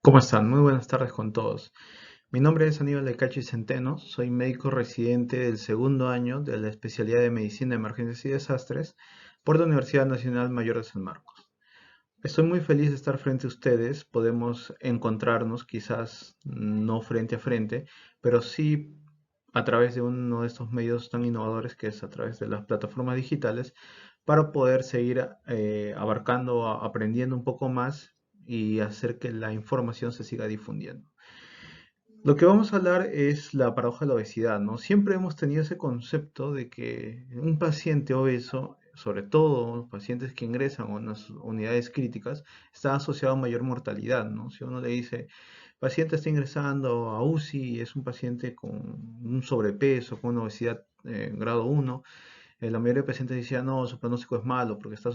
¿Cómo están? Muy buenas tardes con todos. Mi nombre es Aníbal de Cachi Centeno, soy médico residente del segundo año de la especialidad de Medicina, Emergencias y Desastres por la Universidad Nacional Mayor de San Marcos. Estoy muy feliz de estar frente a ustedes, podemos encontrarnos quizás no frente a frente, pero sí a través de uno de estos medios tan innovadores que es a través de las plataformas digitales para poder seguir abarcando, aprendiendo un poco más y hacer que la información se siga difundiendo. Lo que vamos a hablar es la paradoja de la obesidad, ¿no? Siempre hemos tenido ese concepto de que un paciente obeso, sobre todo los pacientes que ingresan a unas unidades críticas, está asociado a mayor mortalidad, ¿no? Si uno le dice, paciente está ingresando a UCI y es un paciente con un sobrepeso, con una obesidad grado 1, la mayoría de pacientes decían, no, su pronóstico es malo porque está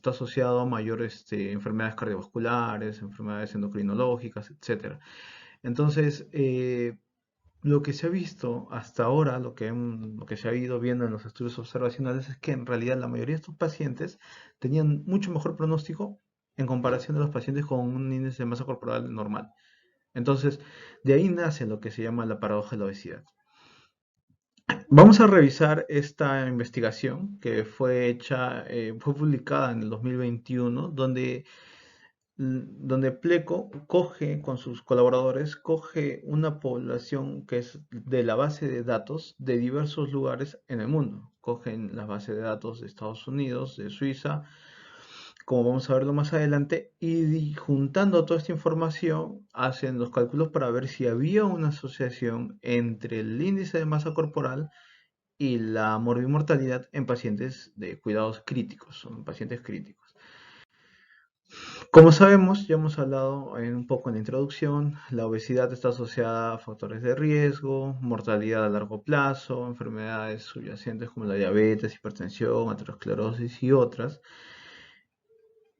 asociado a mayores enfermedades cardiovasculares, enfermedades endocrinológicas, etcétera. Entonces, lo que se ha visto hasta ahora, lo que se ha ido viendo en los estudios observacionales es que en realidad la mayoría de estos pacientes tenían mucho mejor pronóstico en comparación de los pacientes con un índice de masa corporal normal. Entonces, de ahí nace lo que se llama la paradoja de la obesidad. Vamos a revisar esta investigación que fue hecha, fue publicada en el 2021, donde Pleco coge con sus colaboradores, coge una población que es de la base de datos de diversos lugares en el mundo. Cogen las bases de datos de Estados Unidos, de Suiza, como vamos a verlo más adelante, y juntando toda esta información, hacen los cálculos para ver si había una asociación entre el índice de masa corporal y la morbimortalidad en pacientes de cuidados críticos, o en pacientes críticos. Como sabemos, ya hemos hablado un poco en la introducción, la obesidad está asociada a factores de riesgo, mortalidad a largo plazo, enfermedades subyacentes como la diabetes, hipertensión, aterosclerosis y otras.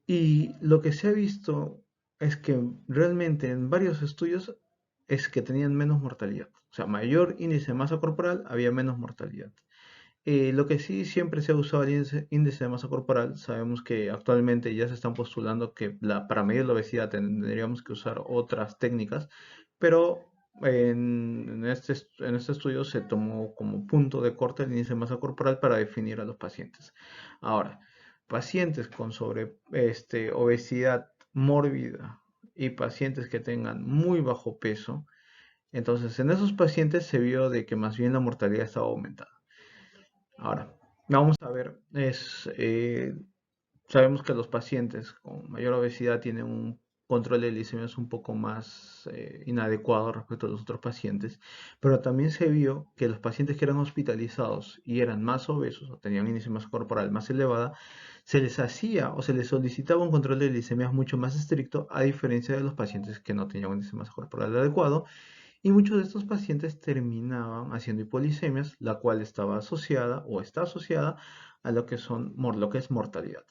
Y lo que se ha visto es que realmente en varios estudios es que tenían menos mortalidad. O sea, mayor índice de masa corporal, había menos mortalidad. Lo que sí siempre se ha usado el índice de masa corporal, sabemos que actualmente ya se están postulando que para medir la obesidad tendríamos que usar otras técnicas, pero en este estudio se tomó como punto de corte el índice de masa corporal para definir a los pacientes. Ahora, pacientes con obesidad mórbida y pacientes que tengan muy bajo peso, entonces en esos pacientes se vio de que más bien la mortalidad estaba aumentada. Ahora, vamos a ver, sabemos que los pacientes con mayor obesidad tienen un control de glicemias un poco más inadecuado respecto a los otros pacientes, pero también se vio que los pacientes que eran hospitalizados y eran más obesos o tenían índice de masa corporal más elevada, se les hacía o se les solicitaba un control de glicemias mucho más estricto a diferencia de los pacientes que no tenían un índice de masa corporal adecuado y muchos de estos pacientes terminaban haciendo hipolicemias, la cual estaba asociada o está asociada a lo que es mortalidad.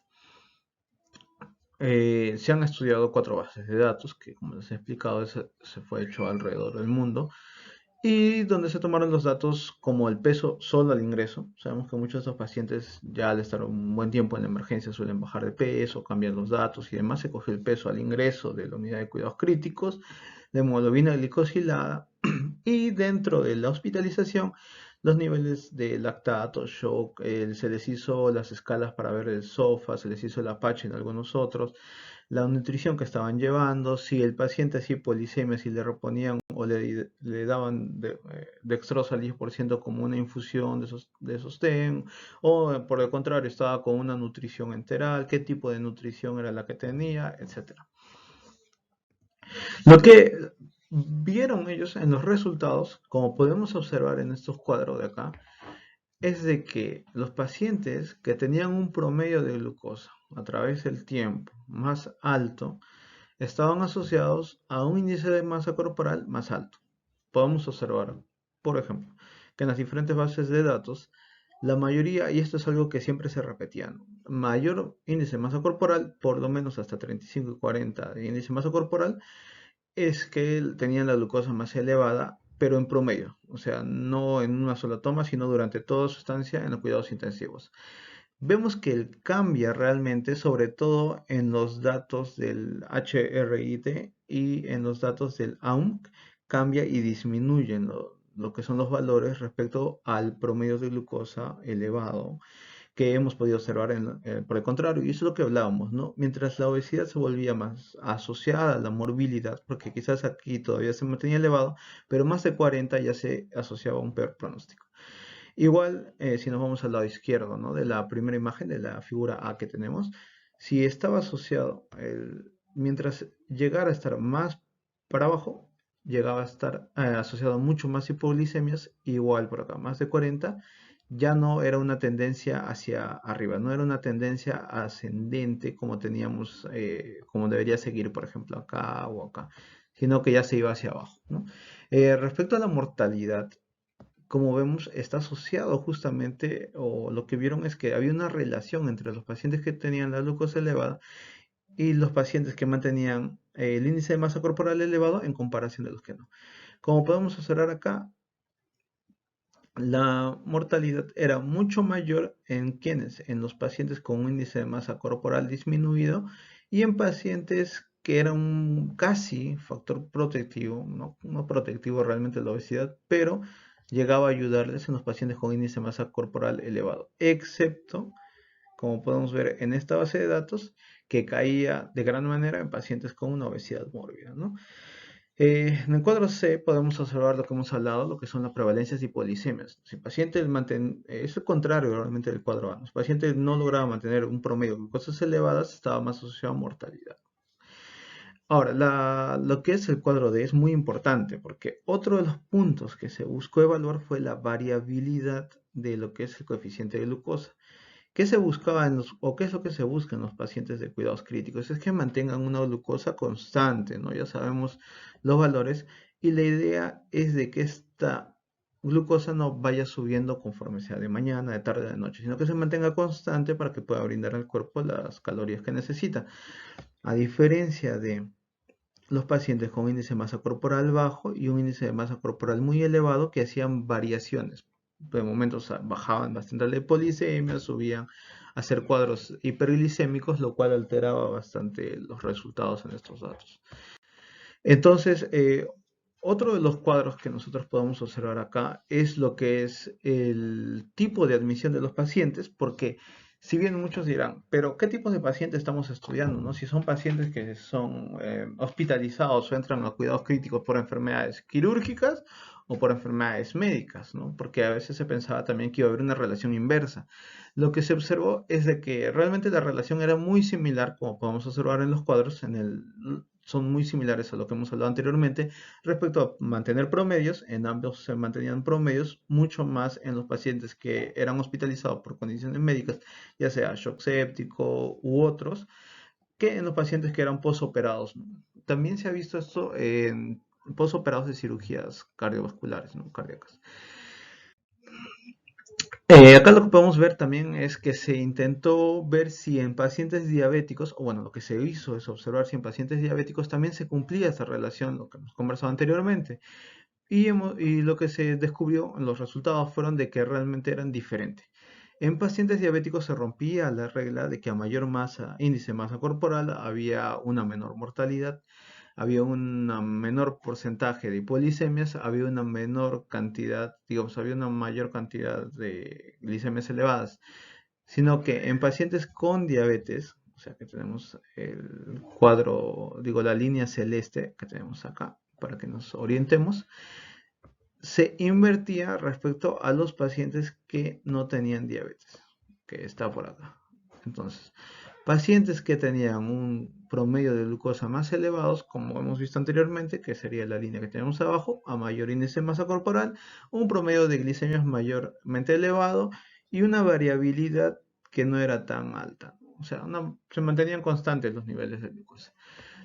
Se han estudiado 4 bases de datos, que como les he explicado, se fue hecho alrededor del mundo, y donde se tomaron los datos como el peso solo al ingreso. Sabemos que muchos de estos pacientes ya al estar un buen tiempo en la emergencia suelen bajar de peso, cambian los datos y demás. Se coge el peso al ingreso de la unidad de cuidados críticos, de hemoglobina glicosilada y dentro de la hospitalización los niveles de lactato, shock, se les hizo las escalas para ver el SOFA, se les hizo el Apache en algunos otros, la nutrición que estaban llevando, si el paciente hacía polisemia, si le reponían o le daban dextrosa al 10% como una infusión de sostén, o por el contrario estaba con una nutrición enteral, qué tipo de nutrición era la que tenía, etcétera. Lo que vieron ellos en los resultados, como podemos observar en estos cuadros de acá, es de que los pacientes que tenían un promedio de glucosa a través del tiempo más alto estaban asociados a un índice de masa corporal más alto. Podemos observar, por ejemplo, que en las diferentes bases de datos, la mayoría, y esto es algo que siempre se repetía, ¿no? Mayor índice de masa corporal, por lo menos hasta 35 y 40 de índice de masa corporal, es que tenían la glucosa más elevada, pero en promedio, o sea, no en una sola toma, sino durante toda su estancia en los cuidados intensivos. vemos que cambia realmente, sobre todo en los datos del HRIT y en los datos del AUM, cambia y disminuyen lo que son los valores respecto al promedio de glucosa elevado que hemos podido observar por el contrario, y eso es lo que hablábamos, ¿no? Mientras la obesidad se volvía más asociada a la morbilidad, porque quizás aquí todavía se mantenía elevado, pero más de 40 ya se asociaba a un peor pronóstico. Igual, si nos vamos al lado izquierdo, ¿no? De la primera imagen, de la figura A que tenemos, si estaba asociado, mientras llegara a estar más para abajo, llegaba a estar asociado a mucho más hipoglicemias, igual por acá, más de 40, ya no era una tendencia hacia arriba, no era una tendencia ascendente como teníamos, como debería seguir, por ejemplo, acá o acá, sino que ya se iba hacia abajo, ¿no? Respecto a la mortalidad, como vemos, está asociado justamente, o lo que vieron es que había una relación entre los pacientes que tenían la glucosa elevada y los pacientes que mantenían el índice de masa corporal elevado en comparación de los que no. Como podemos observar acá, la mortalidad era mucho mayor en quienes, en los pacientes con un índice de masa corporal disminuido y en pacientes que eran un casi factor protectivo, no protectivo realmente de la obesidad, pero llegaba a ayudarles en los pacientes con índice de masa corporal elevado, excepto, como podemos ver en esta base de datos, que caía de gran manera en pacientes con una obesidad mórbida, ¿no? En el cuadro C podemos observar lo que hemos hablado, lo que son las prevalencias de hipoglicemias. Si el paciente es el contrario realmente del cuadro A. Si el paciente no lograba mantener un promedio de glucosas elevadas, estaba más asociado a mortalidad. Ahora, lo que es el cuadro D es muy importante porque otro de los puntos que se buscó evaluar fue la variabilidad de lo que es el coeficiente de glucosa. ¿Qué se buscaba o qué es lo que se busca en los pacientes de cuidados críticos? Es que mantengan una glucosa constante, ¿no? Ya sabemos los valores y la idea es de que esta glucosa no vaya subiendo conforme sea de mañana, de tarde, de noche, sino que se mantenga constante para que pueda brindar al cuerpo las calorías que necesita. A diferencia de los pacientes con índice de masa corporal bajo y un índice de masa corporal muy elevado que hacían variaciones. De momentos bajaban bastante la hipolicemia, subían a hacer cuadros hiperglicémicos, lo cual alteraba bastante los resultados en estos datos. Entonces, otro de los cuadros que nosotros podemos observar acá es lo que es el tipo de admisión de los pacientes, porque si bien muchos dirán, pero ¿qué tipos de pacientes estamos estudiando? ¿No? Si son pacientes que son hospitalizados o entran a cuidados críticos por enfermedades quirúrgicas o por enfermedades médicas, ¿no? Porque a veces se pensaba también que iba a haber una relación inversa. Lo que se observó es de que realmente la relación era muy similar, como podemos observar en los cuadros, son muy similares a lo que hemos hablado anteriormente respecto a mantener promedios. En ambos se mantenían promedios, mucho más en los pacientes que eran hospitalizados por condiciones médicas, ya sea shock séptico u otros, que en los pacientes que eran posoperados. También se ha visto esto en posoperados de cirugías cardiovasculares, ¿no? Cardíacas. Acá lo que podemos ver también es que se intentó ver si en pacientes diabéticos, o bueno, lo que se hizo es observar si en pacientes diabéticos también se cumplía esta relación, lo que hemos conversado anteriormente. Y lo que se descubrió, los resultados fueron de que realmente eran diferentes. En pacientes diabéticos se rompía la regla de que a mayor masa, índice de masa corporal, había una menor mortalidad, había un menor porcentaje de hipoglicemias, había una menor cantidad, digamos, había una mayor cantidad de glicemias elevadas, sino que en pacientes con diabetes, o sea que tenemos el cuadro, digo, la línea celeste que tenemos acá, para que nos orientemos, se invertía respecto a los pacientes que no tenían diabetes, que está por acá. Entonces, pacientes que tenían un promedio de glucosa más elevados, como hemos visto anteriormente, que sería la línea que tenemos abajo, a mayor índice de masa corporal, un promedio de glicemias mayormente elevado y una variabilidad que no era tan alta. O sea, se mantenían constantes los niveles de glucosa.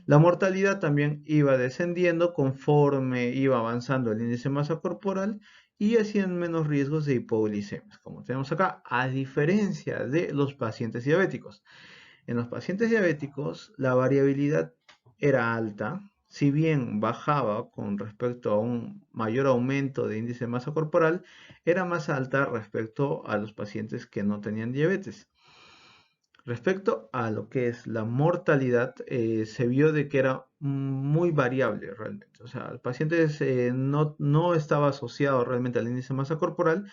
La mortalidad también iba descendiendo conforme iba avanzando el índice de masa corporal y hacían menos riesgos de hipoglicemias, como tenemos acá, a diferencia de los pacientes diabéticos. En los pacientes diabéticos, la variabilidad era alta, si bien bajaba con respecto a un mayor aumento de índice de masa corporal, era más alta respecto a los pacientes que no tenían diabetes. Respecto a lo que es la mortalidad, se vio de que era muy variable realmente. O sea, el paciente no estaba asociado realmente al índice de masa corporal.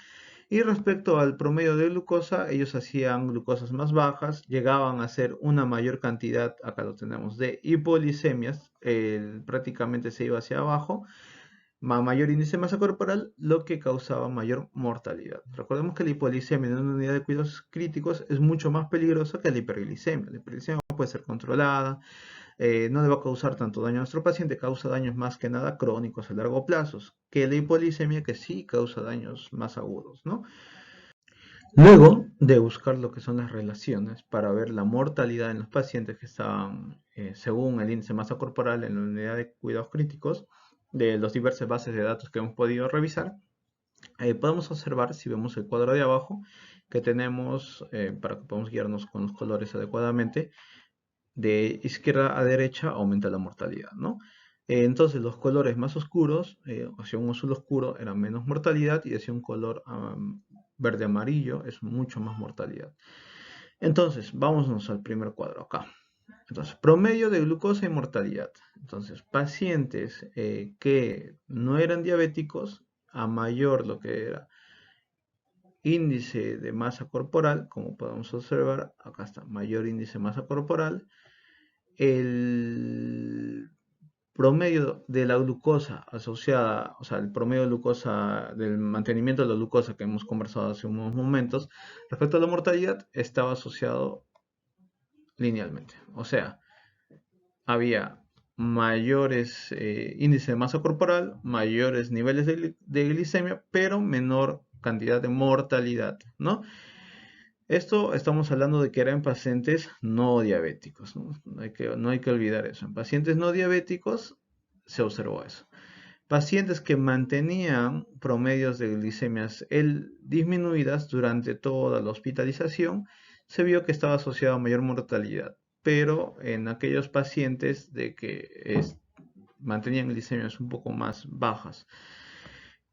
Y respecto al promedio de glucosa, ellos hacían glucosas más bajas, llegaban a hacer una mayor cantidad, acá lo tenemos, de hipoglicemias, prácticamente se iba hacia abajo, mayor índice de masa corporal, lo que causaba mayor mortalidad. Recordemos que la hipoglicemia en una unidad de cuidados críticos es mucho más peligrosa que la hiperglicemia. La hiperglicemia puede ser controlada, no le va a causar tanto daño a nuestro paciente, causa daños más que nada crónicos a largo plazo, que la hipoglicemia que sí causa daños más agudos, ¿no? Luego de buscar lo que son las relaciones para ver la mortalidad en los pacientes que estaban según el índice de masa corporal en la unidad de cuidados críticos, de las diversas bases de datos que hemos podido revisar, podemos observar, si vemos el cuadro de abajo, que tenemos, para que podamos guiarnos con los colores adecuadamente, de izquierda a derecha aumenta la mortalidad, ¿no? Entonces los colores más oscuros, hacia un azul oscuro era menos mortalidad y hacia un color verde amarillo es mucho más mortalidad. Entonces, vámonos al primer cuadro acá. Entonces, promedio de glucosa y mortalidad. Entonces, pacientes que no eran diabéticos, a mayor lo que era índice de masa corporal, como podemos observar, acá está, mayor índice de masa corporal, el promedio de la glucosa asociada, o sea, el promedio de glucosa, del mantenimiento de la glucosa que hemos conversado hace unos momentos, respecto a la mortalidad, estaba asociado linealmente. O sea, había mayores índices de masa corporal, mayores niveles de glicemia, pero menor cantidad de mortalidad, ¿no? Esto estamos hablando de que era en pacientes no diabéticos, ¿no? No hay que olvidar eso. En pacientes no diabéticos se observó eso. Pacientes que mantenían promedios de glicemias disminuidas durante toda la hospitalización, se vio que estaba asociado a mayor mortalidad, pero en aquellos pacientes de que mantenían glicemias un poco más bajas,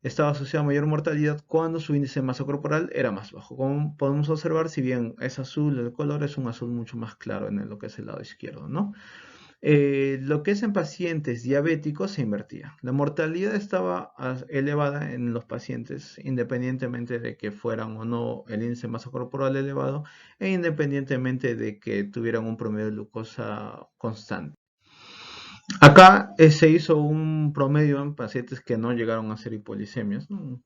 estaba asociado a mayor mortalidad cuando su índice de masa corporal era más bajo. Como podemos observar, si bien es azul el color, es un azul mucho más claro en lo que es el lado izquierdo, ¿no? Lo que es en pacientes diabéticos se invertía. La mortalidad estaba elevada en los pacientes independientemente de que fueran o no el índice de masa corporal elevado e independientemente de que tuvieran un promedio de glucosa constante. Acá se hizo un promedio en pacientes que no llegaron a ser hipoglicemias, ¿no?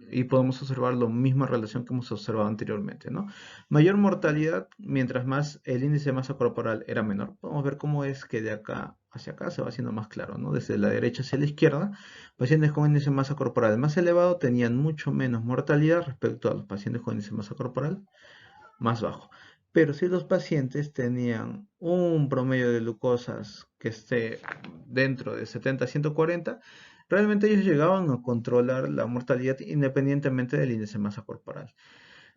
Y podemos observar la misma relación que hemos observado anteriormente, ¿no? Mayor mortalidad, mientras más el índice de masa corporal era menor. Podemos ver cómo es que de acá hacia acá se va haciendo más claro, ¿no? Desde la derecha hacia la izquierda, pacientes con índice de masa corporal más elevado tenían mucho menos mortalidad respecto a los pacientes con índice de masa corporal más bajo. Pero si los pacientes tenían un promedio de glucosas que esté dentro de 70 a 140, realmente ellos llegaban a controlar la mortalidad independientemente del índice de masa corporal.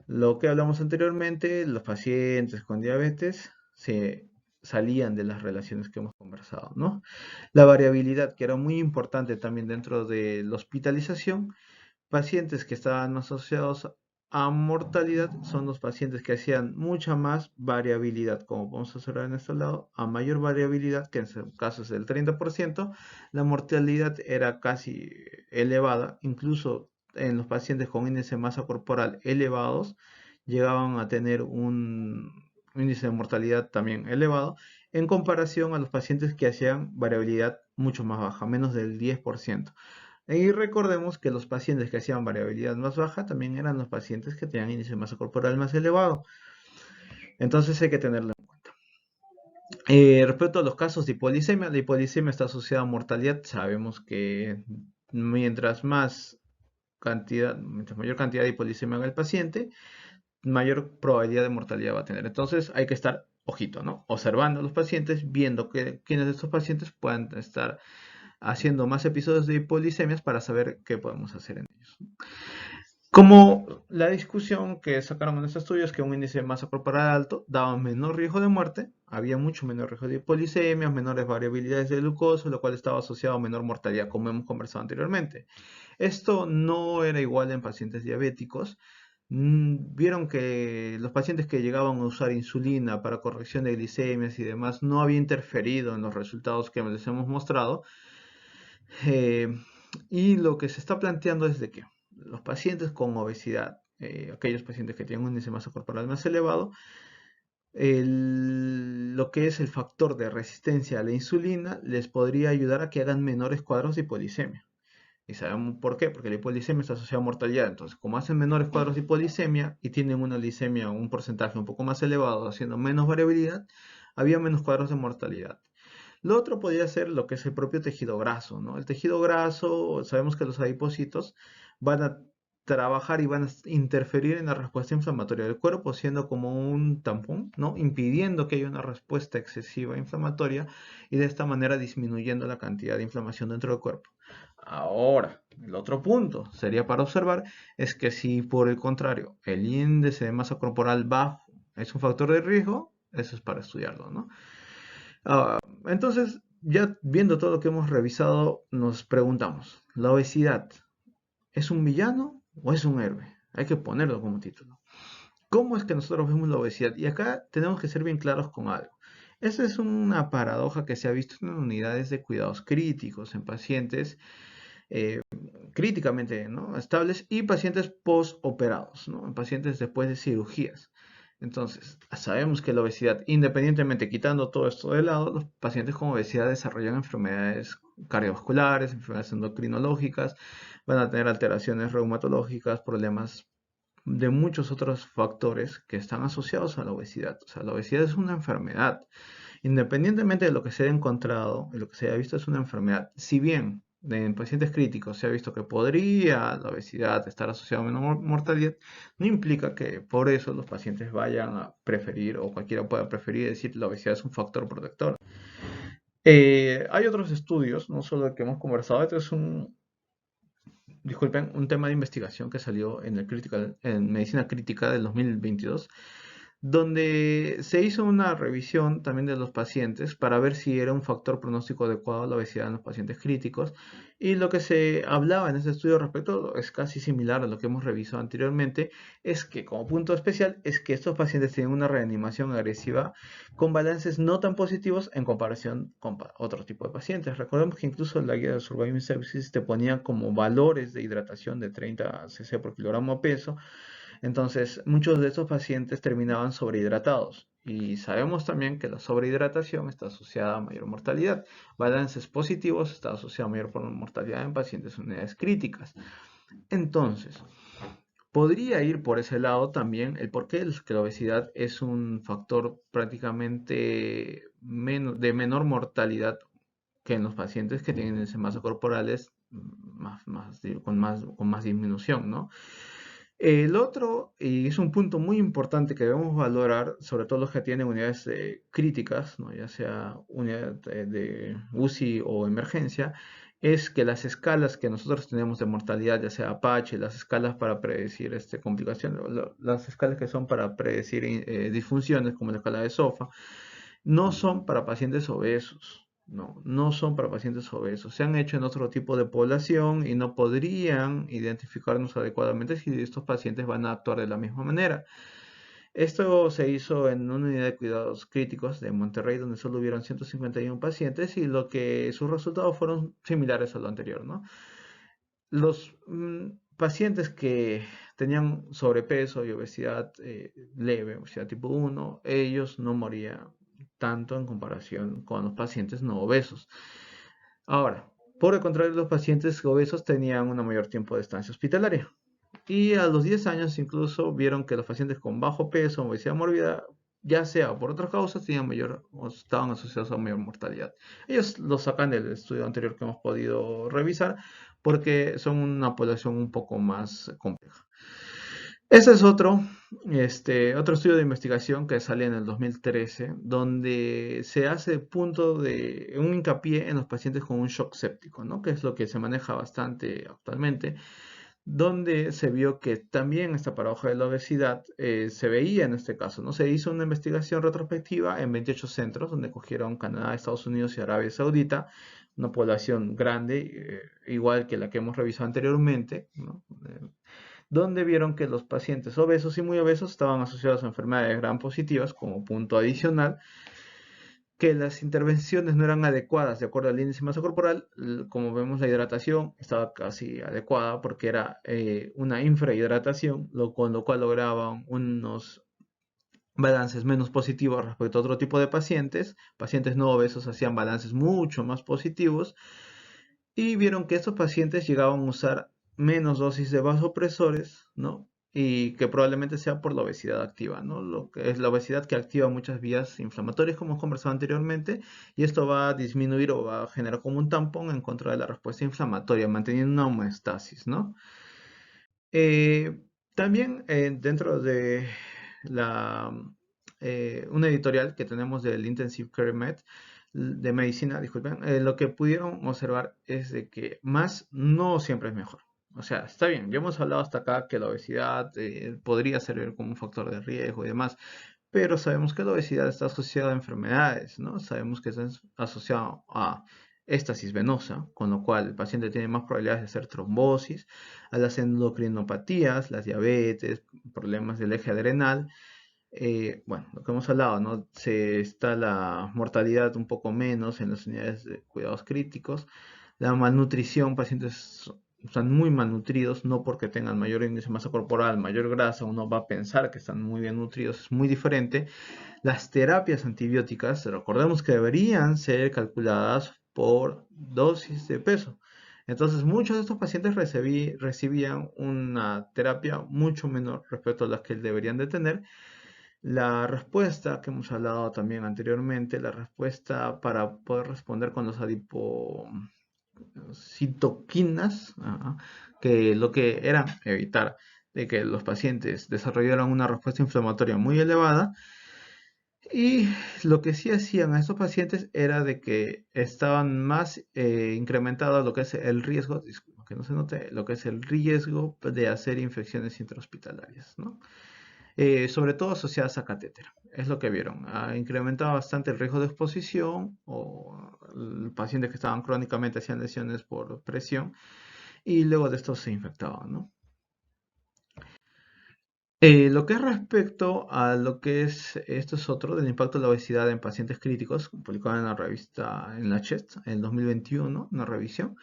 Lo que hablamos anteriormente, los pacientes con diabetes se salían de las relaciones que hemos conversado, ¿no? La variabilidad, que era muy importante también dentro de la hospitalización, pacientes que estaban asociados a mortalidad son los pacientes que hacían mucha más variabilidad, como podemos observar en este lado, a mayor variabilidad, que en su caso es del 30%, la mortalidad era casi elevada, incluso en los pacientes con índice de masa corporal elevados, llegaban a tener un índice de mortalidad también elevado, en comparación a los pacientes que hacían variabilidad mucho más baja, menos del 10%. Y recordemos que los pacientes que hacían variabilidad más baja también eran los pacientes que tenían índice de masa corporal más elevado. Entonces hay que tenerlo en cuenta. Respecto a los casos de hipoglicemia, la hipolicemia está asociada a mortalidad. Sabemos que mientras mayor cantidad de hipoglicemia haga el paciente, mayor probabilidad de mortalidad va a tener. Entonces hay que estar ojito, ¿no? Observando a los pacientes, viendo quiénes de estos pacientes puedan estar haciendo más episodios de hipoglicemias para saber qué podemos hacer en ellos. Como la discusión que sacaron en este estudio es que un índice de masa corporal alto daba menor riesgo de muerte, había mucho menor riesgo de hipoglicemias, menores variabilidades de glucosa, lo cual estaba asociado a menor mortalidad, como hemos conversado anteriormente. Esto no era igual en pacientes diabéticos, Vieron que los pacientes que llegaban a usar insulina para corrección de glicemias y demás no había interferido en los resultados que les hemos mostrado. Eh, y lo que se está planteando es de que los pacientes con obesidad, aquellos pacientes que tienen un índice de masa corporal más elevado, lo que es el factor de resistencia a la insulina les podría ayudar a que hagan menores cuadros de hipoglicemia. ¿Y sabemos por qué? Porque la hipoglicemia está asociada a mortalidad. Entonces, como hacen menores cuadros de hipoglicemia y tienen una glicemia, un porcentaje un poco más elevado, haciendo menos variabilidad, había menos cuadros de mortalidad. Lo otro podría ser lo que es el propio tejido graso, ¿no? El tejido graso, sabemos que los adipocitos van a trabajar y van a interferir en la respuesta inflamatoria del cuerpo, siendo como un tampón, ¿no? Impidiendo que haya una respuesta excesiva inflamatoria y de esta manera disminuyendo la cantidad de inflamación dentro del cuerpo. Ahora, el otro punto sería para observar es que si por el contrario el índice de masa corporal bajo es un factor de riesgo, eso es para estudiarlo, ¿no? Entonces, ya viendo todo lo que hemos revisado, nos preguntamos, ¿la obesidad es un villano o es un héroe? Hay que ponerlo como título. ¿Cómo es que nosotros vemos la obesidad? Y acá tenemos que ser bien claros con algo. Esa es una paradoja que se ha visto en unidades de cuidados críticos, en pacientes eh, críticamente, ¿no?, estables y pacientes postoperados, ¿no?, en pacientes después de cirugías. Entonces, sabemos que la obesidad, independientemente, quitando todo esto de lado, los pacientes con obesidad desarrollan enfermedades cardiovasculares, enfermedades endocrinológicas, van a tener alteraciones reumatológicas, problemas de muchos otros factores que están asociados a la obesidad. O sea, la obesidad es una enfermedad. Independientemente de lo que se haya encontrado y lo que se haya visto, es una enfermedad. Si bien en pacientes críticos se ha visto que podría la obesidad estar asociada a menor mortalidad, no implica que por eso los pacientes vayan a preferir o cualquiera pueda preferir decir la obesidad es un factor protector. Hay otros estudios, no solo el que hemos conversado, este es disculpen, un tema de investigación que salió en Medicina Crítica del 2022, donde se hizo una revisión también de los pacientes para ver si era un factor pronóstico adecuado la obesidad en los pacientes críticos. Y lo que se hablaba en ese estudio respecto es casi similar a lo que hemos revisado anteriormente, es que como punto especial es que estos pacientes tienen una reanimación agresiva con balances no tan positivos en comparación con otro tipo de pacientes. Recordemos que incluso la guía de Surviving Sepsis te ponía como valores de hidratación de 30 cc por kilogramo de peso. Entonces, muchos de estos pacientes terminaban sobrehidratados. Y sabemos también que la sobrehidratación está asociada a mayor mortalidad. Balances positivos está asociado a mayor mortalidad en pacientes en unidades críticas. Entonces, podría ir por ese lado también el por qué que la obesidad es un factor prácticamente de menor mortalidad que en los pacientes que tienen masa corporales con más disminución, ¿no? El otro, y es un punto muy importante que debemos valorar, sobre todo los que tienen unidades críticas, ¿no?, ya sea unidad de UCI o emergencia, es que las escalas que nosotros tenemos de mortalidad, ya sea Apache, las escalas para predecir complicaciones, las escalas que son para predecir disfunciones, como la escala de SOFA, no son para pacientes obesos. No, no son para pacientes obesos. Se han hecho en otro tipo de población y no podrían identificarnos adecuadamente si estos pacientes van a actuar de la misma manera. Esto se hizo en una unidad de cuidados críticos de Monterrey, donde solo hubieron 151 pacientes y sus resultados fueron similares a lo anterior, ¿no? Los pacientes que tenían sobrepeso y obesidad leve, obesidad tipo 1, ellos no morían tanto en comparación con los pacientes no obesos. Ahora, por el contrario, los pacientes obesos tenían un mayor tiempo de estancia hospitalaria. Y a los 10 años incluso vieron que los pacientes con bajo peso, obesidad mórbida, ya sea por otras causas, tenían mayor o estaban asociados a mayor mortalidad. Ellos lo sacan del estudio anterior que hemos podido revisar porque son una población un poco más compleja. Ese es otro estudio de investigación que sale en el 2013, donde se hace punto de un hincapié en los pacientes con un shock séptico, ¿no?, que es lo que se maneja bastante actualmente, donde se vio que también esta paradoja de la obesidad se veía en este caso, ¿no? Se hizo una investigación retrospectiva en 28 centros, donde cogieron Canadá, Estados Unidos y Arabia Saudita, una población grande, igual que la que hemos revisado anteriormente, ¿no?, donde vieron que los pacientes obesos y muy obesos estaban asociados a enfermedades gram positivas como punto adicional, que las intervenciones no eran adecuadas de acuerdo al índice de masa corporal. Como vemos, la hidratación estaba casi adecuada porque era una infrahidratación, con lo cual lograban unos balances menos positivos respecto a otro tipo de pacientes. Pacientes no obesos hacían balances mucho más positivos y vieron que estos pacientes llegaban a usar menos dosis de vasopresores, ¿no? Y que probablemente sea por la obesidad activa, ¿no? Lo que es la obesidad que activa muchas vías inflamatorias, como hemos conversado anteriormente, y esto va a disminuir o va a generar como un tampón en contra de la respuesta inflamatoria, manteniendo una homeostasis, ¿no? También dentro de la, una editorial que tenemos del Intensive Care de medicina, disculpen, lo que pudieron observar es de que más no siempre es mejor. O sea, está bien, ya hemos hablado hasta acá que la obesidad podría servir como un factor de riesgo y demás, pero sabemos que la obesidad está asociada a enfermedades, ¿no? Sabemos que está asociado a éstasis venosa, con lo cual el paciente tiene más probabilidades de hacer trombosis, a las endocrinopatías, las diabetes, problemas del eje adrenal. Bueno, lo que hemos hablado, ¿no? Se está la mortalidad un poco menos en las unidades de cuidados críticos. La malnutrición, pacientes están muy malnutridos, no porque tengan mayor índice de masa corporal, mayor grasa, uno va a pensar que están muy bien nutridos, es muy diferente. Las terapias antibióticas, recordemos que deberían ser calculadas por dosis de peso. Entonces, muchos de estos pacientes recibían una terapia mucho menor respecto a las que deberían de tener. La respuesta que hemos hablado también anteriormente, la respuesta para poder responder con los adipocitoquinas, que lo que era evitar de que los pacientes desarrollaran una respuesta inflamatoria muy elevada. Y lo que sí hacían a estos pacientes era de que estaban más incrementados lo que es el riesgo, disculpa que no se note, lo que es el riesgo de hacer infecciones intrahospitalarias, ¿no? Sobre todo asociadas a catéter. Es lo que vieron. Ha incrementado bastante el riesgo de exposición o pacientes que estaban crónicamente hacían lesiones por presión y luego de esto se infectaban, ¿no? Lo que es respecto a lo que es, esto es otro, del impacto de la obesidad en pacientes críticos, publicado en la revista, en la CHEST, en el 2021, una revisión,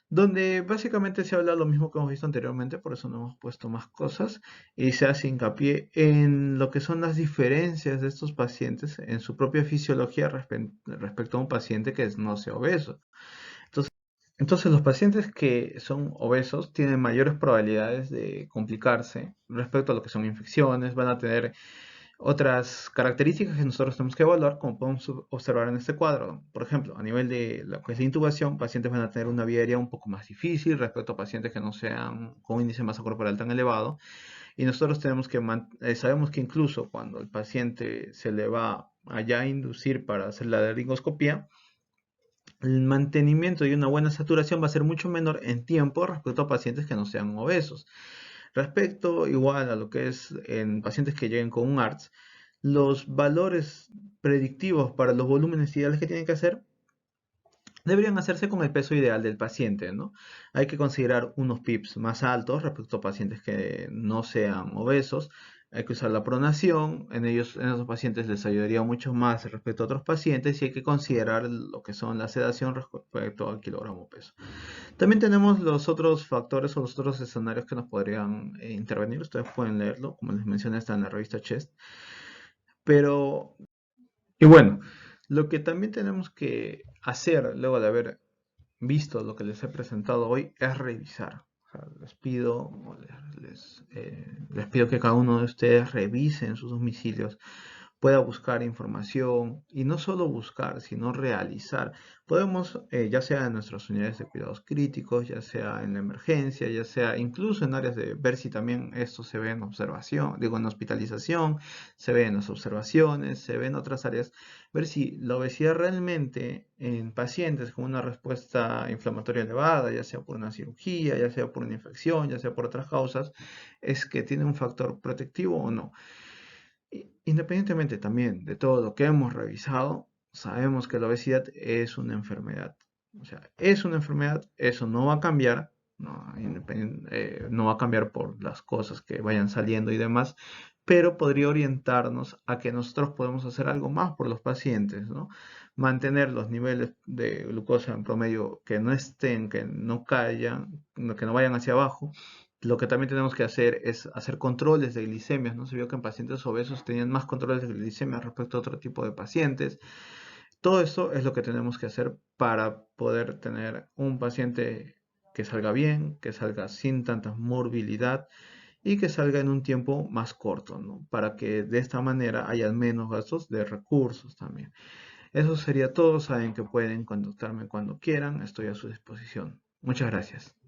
donde básicamente se habla lo mismo que hemos visto anteriormente, por eso no hemos puesto más cosas, y se hace hincapié en lo que son las diferencias de estos pacientes en su propia fisiología respecto a un paciente que no sea obeso. Entonces, los pacientes que son obesos tienen mayores probabilidades de complicarse respecto a lo que son infecciones, van a tener otras características que nosotros tenemos que evaluar, como podemos observar en este cuadro. Por ejemplo, a nivel de lo que es la intubación, pacientes van a tener una vía aérea un poco más difícil respecto a pacientes que no sean con un índice de masa corporal tan elevado. Y nosotros tenemos que, sabemos que incluso cuando el paciente se le va allá a inducir para hacer la laringoscopía, el mantenimiento de una buena saturación va a ser mucho menor en tiempo respecto a pacientes que no sean obesos. Respecto igual a lo que es en pacientes que lleguen con un ARTS, los valores predictivos para los volúmenes ideales que tienen que hacer deberían hacerse con el peso ideal del paciente, ¿no? Hay que considerar unos PIPs más altos respecto a pacientes que no sean obesos. Hay que usar la pronación, en esos pacientes les ayudaría mucho más respecto a otros pacientes y hay que considerar lo que son la sedación respecto al kilogramo peso. También tenemos los otros factores o los otros escenarios que nos podrían intervenir. Ustedes pueden leerlo, como les mencioné, está en la revista Chest. Pero, y bueno, lo que también tenemos que hacer luego de haber visto lo que les he presentado hoy es revisar. O sea, les pido que cada uno de ustedes revise en sus domicilios, pueda buscar información y no solo buscar, sino realizar. Podemos, ya sea en nuestras unidades de cuidados críticos, ya sea en la emergencia, ya sea incluso en áreas de ver si también esto se ve en observación, digo en hospitalización, se ve en las observaciones, se ve en otras áreas, ver si la obesidad realmente en pacientes con una respuesta inflamatoria elevada, ya sea por una cirugía, ya sea por una infección, ya sea por otras causas, es que tiene un factor protectivo o no. Independientemente también de todo lo que hemos revisado, sabemos que la obesidad es una enfermedad. O sea, es una enfermedad, eso no va a cambiar, ¿no? No va a cambiar por las cosas que vayan saliendo y demás, pero podría orientarnos a que nosotros podemos hacer algo más por los pacientes, ¿no? Mantener los niveles de glucosa en promedio que no estén, que no caigan, que no vayan hacia abajo. Lo que también tenemos que hacer es hacer controles de glicemias, ¿no? Se vio que en pacientes obesos tenían más controles de glicemia respecto a otro tipo de pacientes. Todo esto es lo que tenemos que hacer para poder tener un paciente que salga bien, que salga sin tanta morbilidad y que salga en un tiempo más corto, ¿no? Para que de esta manera haya menos gastos de recursos también. Eso sería todo. Saben que pueden contactarme cuando quieran. Estoy a su disposición. Muchas gracias.